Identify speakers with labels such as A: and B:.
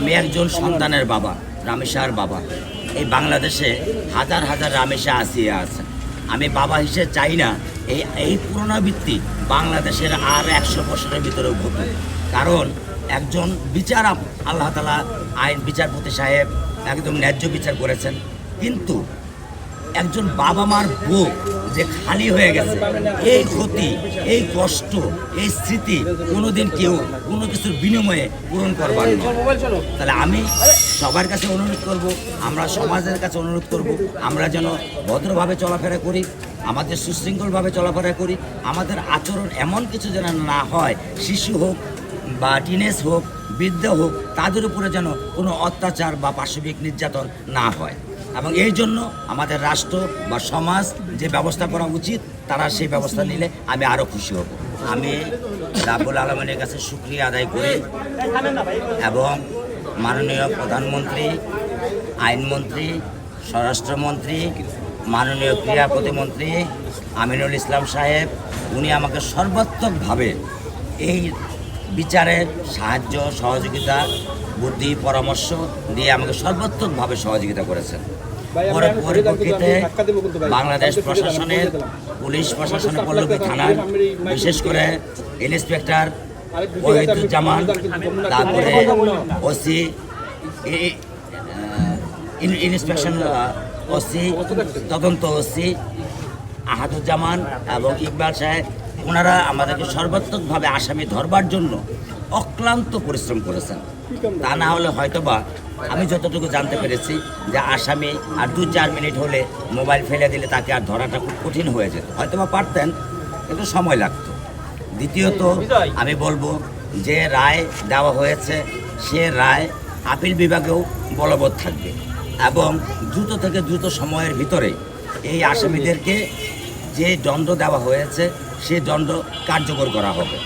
A: আমি একজন সন্তানের বাবা, রামেশার বাবা। এই বাংলাদেশে হাজার হাজার রামেশা আসিয়া আছে। আমি বাবা হিসেবে চাই না এই পুনরাবৃত্তি বাংলাদেশের আর 100 বছরের ভিতরেও ঘটুক। কারণ একজন বিচারক, আল্লাহ তাআলা আইন বিচারপতি সাহেব একদম ন্যায্য বিচার করেছেন, কিন্তু একজন বাবা মার বুক যে খালি হয়ে গেছে, এই ক্ষতি, এই কষ্ট, এই স্মৃতি কোনোদিন কেউ কোনো কিছুর বিনিময়ে পূরণ করবার নয়। তাহলে আমি সবার কাছে অনুরোধ করব, আমরা সমাজের কাছে অনুরোধ করব, আমরা যেন ভদ্রভাবে চলাফেরা করি, আমাদের সুশৃঙ্খলভাবে চলাফেরা করি, আমাদের আচরণ এমন কিছু যেন না হয়, শিশু হোক বা টিনেজ হোক, বৃদ্ধ হোক, তাদের উপরে যেন কোনো অত্যাচার বা পাশবিক নির্যাতন না হয়। এবং এই জন্য আমাদের রাষ্ট্র বা সমাজ যে ব্যবস্থা করা উচিত, তারা সেই ব্যবস্থা নিলে আমি আরও খুশি হব। আমি রাব্বুল আলামিনের কাছে শুকরিয়া আদায় করি এবং মাননীয় প্রধানমন্ত্রী, আইনমন্ত্রী, স্বরাষ্ট্রমন্ত্রী, মাননীয় ক্রীড়া প্রতিমন্ত্রী আমিনুল ইসলাম সাহেব, উনি আমাকে সর্বাত্মকভাবে এই বিচারের সাহায্য, সহযোগিতা, বুদ্ধি, পরামর্শ দিয়ে আমাকে সর্বাত্মকভাবে সহযোগিতা করেছেন। পরিপ্রেক্ষিতে বাংলাদেশ প্রশাসনের, পুলিশ প্রশাসনের, পল্লবী থানার বিশেষ করে ইন্সপেক্টর ওহিদুজ্জামান, তারপরে ওসি, ইন্সপেকশন ওসি, তদন্ত ওসি আহাদুজ্জামান এবং ইকবাল সাহেব, ওনারা আমাদেরকে সর্বাত্মকভাবে আসামি ধরবার জন্য অক্লান্ত পরিশ্রম করেছেন। তা না হলে হয়তোবা আমি যতটুকু জানতে পেরেছি যে আসামি আর 2-4 মিনিট হলে মোবাইল ফেলে দিলে তাকে আর ধরাটা খুব কঠিন হয়ে যেত। হয়তোবা পারতেন, কিন্তু সময় লাগতো। দ্বিতীয়ত আমি বলবো, যে রায় দেওয়া হয়েছে সে রায় আপিল বিভাগেও বলবৎ থাকবে এবং দ্রুত থেকে দ্রুত সময়ের ভিতরে এই আসামিদেরকে যে দণ্ড দেওয়া হয়েছে সে দণ্ড কার্যকর করা হবে।